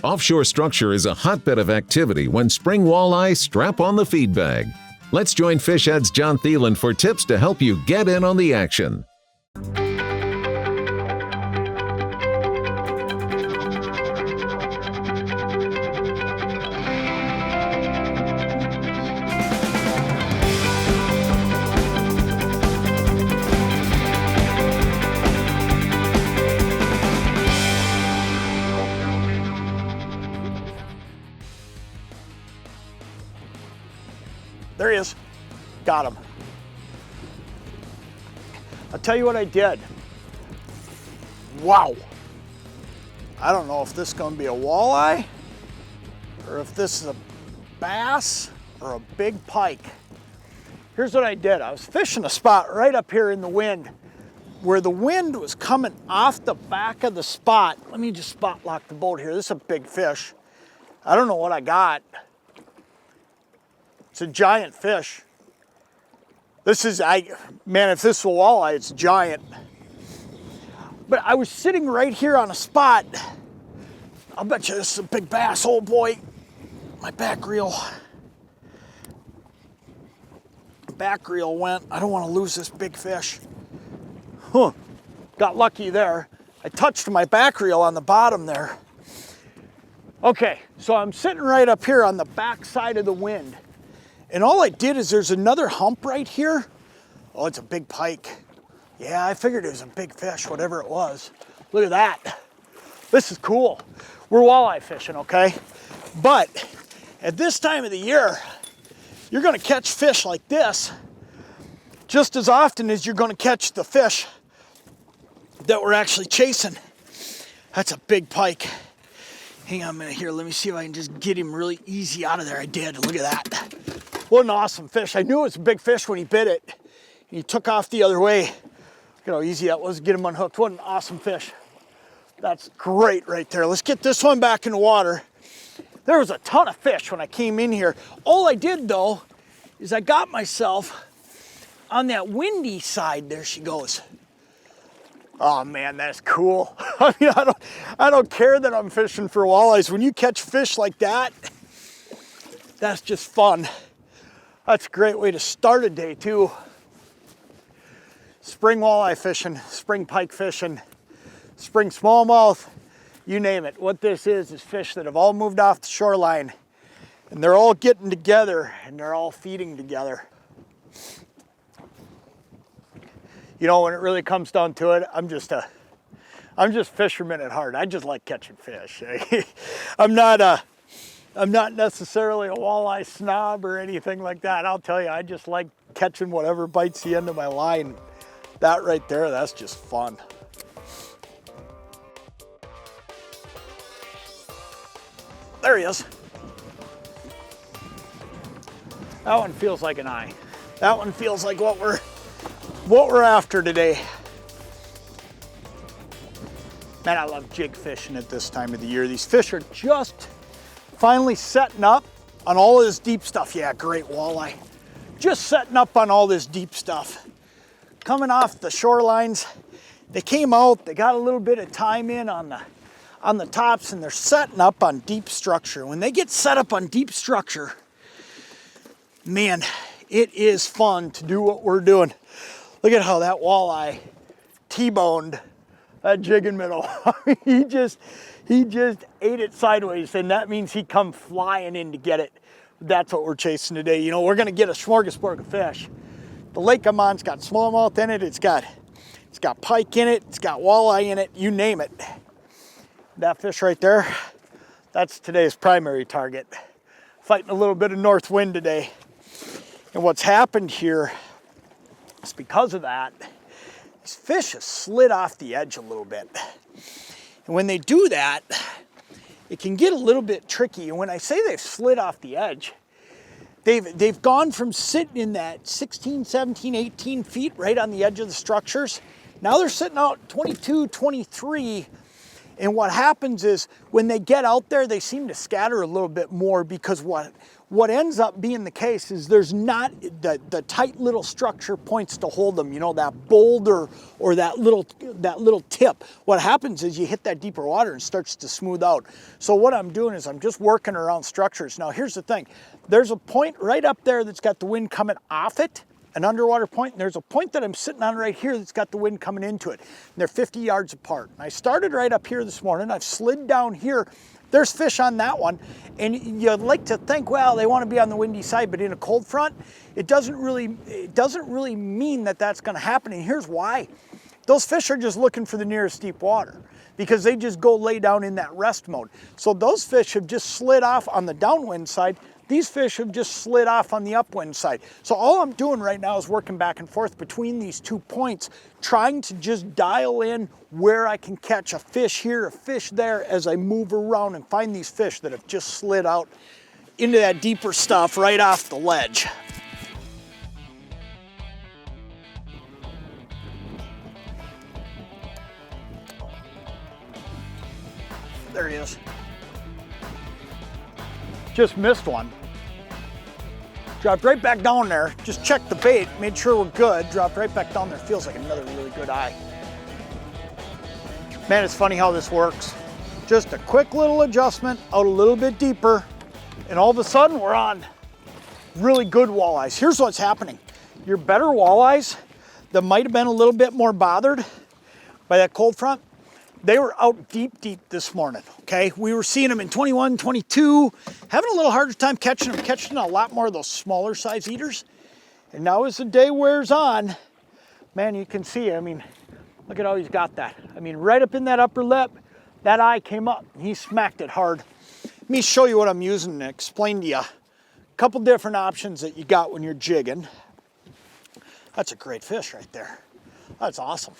Offshore structure is a hotbed of activity when spring walleye strap on the feed bag. Let's join Fish Head's Jon Thelen for tips to help you get in on the action. There he is. Got him. I'll tell you what I did. Wow. I don't know if this is going to be a walleye or if this is a bass or a big pike. Here's what I did. I was fishing a spot right up here in the wind where the wind was coming off the back of the spot. Let me just spot lock the boat here. This is a big fish. I don't know what I got. It's a giant fish. This is, man, if this is a walleye, it's giant. But I was sitting right here on a spot. I'll bet you this is a big bass. Oh boy, my back reel. Back reel went. I don't want to lose this big fish. Huh, got lucky there. I touched my back reel on the bottom there. Okay, so I'm sitting right up here on the back side of the wind. And all I did is there's another hump right here. Oh, it's a big pike. Yeah, I figured it was a big fish, whatever it was. Look at that. This is cool. We're walleye fishing, okay? But at this time of the year, you're gonna catch fish like this just as often as you're gonna catch the fish that we're actually chasing. That's a big pike. Hang on a minute here. Let me see if I can just get him really easy out of there. I did. Look at that. What an awesome fish. I knew it was a big fish when he bit it. He took off the other way. Look at how easy that was to get him unhooked. What an awesome fish. That's great right there. Let's get this one back in the water. There was a ton of fish when I came in here. All I did though is I got myself on that windy side. There she goes. Oh man, that's cool. I mean, I don't care that I'm fishing for walleyes. When you catch fish like that, that's just fun. That's a great way to start a day too. Spring walleye fishing, spring pike fishing, spring smallmouth, you name it. What this is fish that have all moved off the shoreline and they're all getting together and they're all feeding together. You know, when it really comes down to it, I'm just fisherman at heart. I just like catching fish. I'm not necessarily a walleye snob or anything like that. I'll tell you, I just like catching whatever bites the end of my line. That right there, that's just fun. There he is. That one feels like an eye. That one feels like what we're after today. Man, I love jig fishing at this time of the year. These fish are just finally setting up on all of this deep stuff. Yeah, great walleye. Just setting up on all this deep stuff. Coming off the shorelines. They came out, they got a little bit of time in on the tops and they're setting up on deep structure. When they get set up on deep structure, man, it is fun to do what we're doing. Look at how that walleye T-boned that jigging middle. he just ate it sideways, and that means he come flying in to get it. That's what we're chasing today. You know, we're gonna get a smorgasbord of fish. The lake I'm on's got smallmouth in it, it's got pike in it, it's got walleye in it, you name it. That fish right there, that's today's primary target. Fighting a little bit of north wind today. And what's happened here is because of that, these fish have slid off the edge a little bit. And when they do that, it can get a little bit tricky. And when I say they've slid off the edge, they've gone from sitting in that 16, 17, 18 feet right on the edge of the structures. Now they're sitting out 22, 23. And what happens is when they get out there, they seem to scatter a little bit more because what what ends up being the case is there's not the tight little structure points to hold them, you know, that boulder or that little tip. What happens is you hit that deeper water and it starts to smooth out. So what I'm doing is I'm just working around structures. Now here's the thing, there's a point right up there that's got the wind coming off it, an underwater point, and there's a point that I'm sitting on right here that's got the wind coming into it. And they're 50 yards apart. And I started right up here this morning, I've slid down here. There's fish on that one, and you'd like to think, well, they want to be on the windy side, but in a cold front, it doesn't really mean that that's going to happen, and here's why. Those fish are just looking for the nearest deep water because they just go lay down in that rest mode. So those fish have just slid off on the downwind side. These fish have just slid off on the upwind side. So all I'm doing right now is working back and forth between these 2 points, trying to just dial in where I can catch a fish here, a fish there, as I move around and find these fish that have just slid out into that deeper stuff right off the ledge. There he is. Just missed one. Dropped right back down there, just checked the bait, made sure we're good, dropped right back down there. Feels like another really good eye. Man, it's funny how this works. Just a quick little adjustment, out a little bit deeper, and all of a sudden we're on really good walleyes. Here's what's happening. Your better walleyes that might have been a little bit more bothered by that cold front, they were out deep this morning, okay? We were seeing them in 21, 22, having a little harder time catching them, catching a lot more of those smaller size eaters. And now as the day wears on, man, you can see, I mean, look at how he's got that. I mean, right up in that upper lip, that eye came up and he smacked it hard. Let me show you what I'm using and explain to you a couple different options that you got when you're jigging. That's a great fish right there. That's awesome.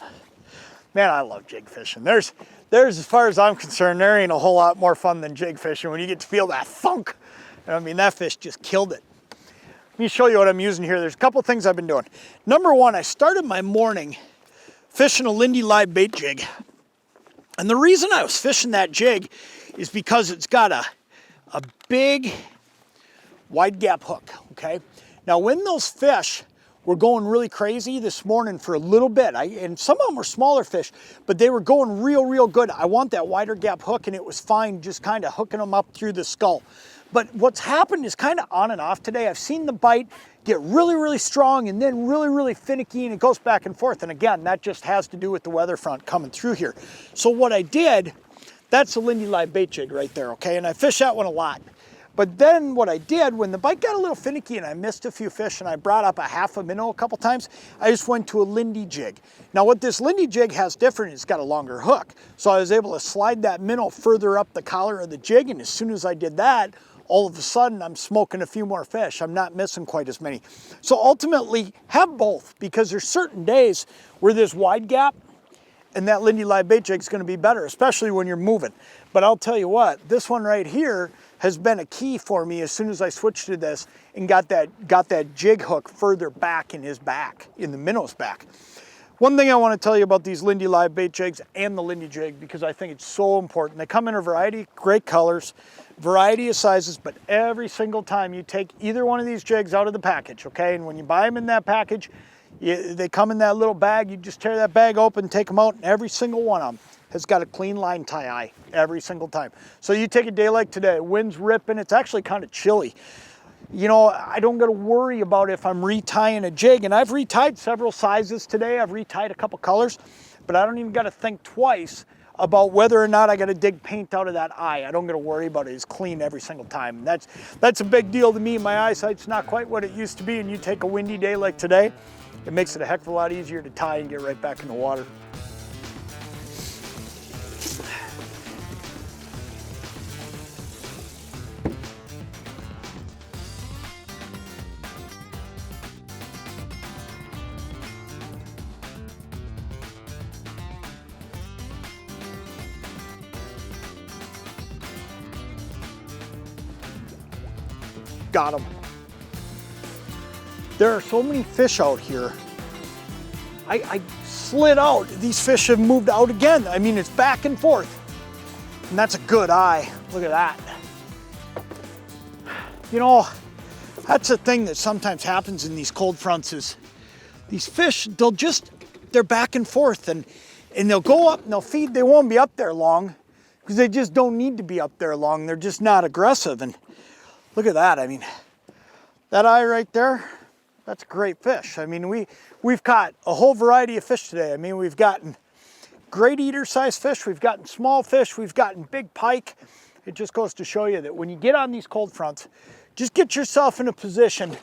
Man, I love jig fishing. There's, as far as I'm concerned, there ain't a whole lot more fun than jig fishing when you get to feel that thunk. I mean, that fish just killed it. Let me show you what I'm using here. There's a couple things I've been doing. Number one, I started my morning fishing a Lindy live bait jig. And the reason I was fishing that jig is because it's got a big wide gap hook, okay? Now when those fish were going really crazy this morning for a little bit, and some of them were smaller fish, but they were going real good. I want that wider gap hook, and it was fine just kind of hooking them up through the skull. But what's happened is kind of on and off today. I've seen the bite get really strong and then really finicky, and it goes back and forth. And again, that just has to do with the weather front coming through here. So what I did, that's a Lindy live bait jig right there, okay? And I fish that one a lot. But then what I did, when the bite got a little finicky and I missed a few fish and I brought up a half a minnow a couple times, I just went to a Lindy jig. Now what this Lindy jig has different, it's got a longer hook. So I was able to slide that minnow further up the collar of the jig, and as soon as I did that, all of a sudden I'm smoking a few more fish. I'm not missing quite as many. So ultimately, have both, because there's certain days where there's wide gap and that Lindy live bait jig is going to be better, especially when you're moving. But I'll tell you what, this one right here has been a key for me as soon as I switched to this and got that jig hook further back in his back, in the minnow's back. One thing I want to tell you about these Lindy live bait jigs and the Lindy jig, because I think it's so important. They come in a variety, great colors, variety of sizes, but every single time you take either one of these jigs out of the package, okay, and when you buy them in that package, they come in that little bag. You just tear that bag open, take them out, and every single one of them has got a clean line tie eye every single time. So you take a day like today, wind's ripping, it's actually kind of chilly. You know, I don't got to worry about if I'm retying a jig, and I've retied several sizes today. I've retied a couple colors, but I don't even got to think twice about whether or not I got to dig paint out of that eye. I don't got to worry about it. It's clean every single time. And that's a big deal to me. My eyesight's not quite what it used to be, and you take a windy day like today, it makes it a heck of a lot easier to tie and get right back in the water. Got them. There are so many fish out here. I slid out. These fish have moved out again. I mean, it's back and forth. And that's a good eye. Look at that. You know, That's the thing that sometimes happens in these cold fronts is these fish, they're back and forth and they'll go up and they'll feed. They won't be up there long because they just don't need to be up there long. They're just not aggressive. And look at that. I mean, that eye right there, that's a great fish. I mean, we've caught a whole variety of fish today. I mean, we've gotten great eater size fish, we've gotten small fish, we've gotten big pike. It just goes to show you that when you get on these cold fronts, just get yourself in a position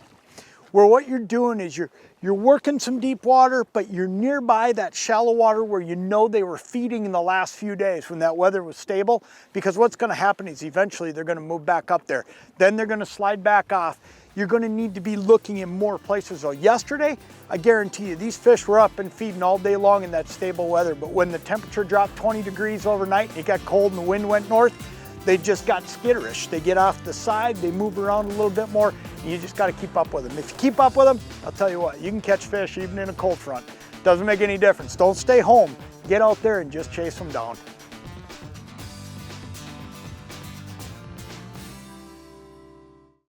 where what you're doing is you're working some deep water, but you're nearby that shallow water where you know they were feeding in the last few days when that weather was stable, because what's gonna happen is eventually they're gonna move back up there. Then they're gonna slide back off. You're gonna need to be looking in more places. So yesterday, I guarantee you, these fish were up and feeding all day long in that stable weather, but when the temperature dropped 20 degrees overnight, it got cold and the wind went north, they just got skitterish. They get off the side, they move around a little bit more, and you just gotta keep up with them. If you keep up with them, I'll tell you what, you can catch fish even in a cold front. Doesn't make any difference. Don't stay home. Get out there and just chase them down.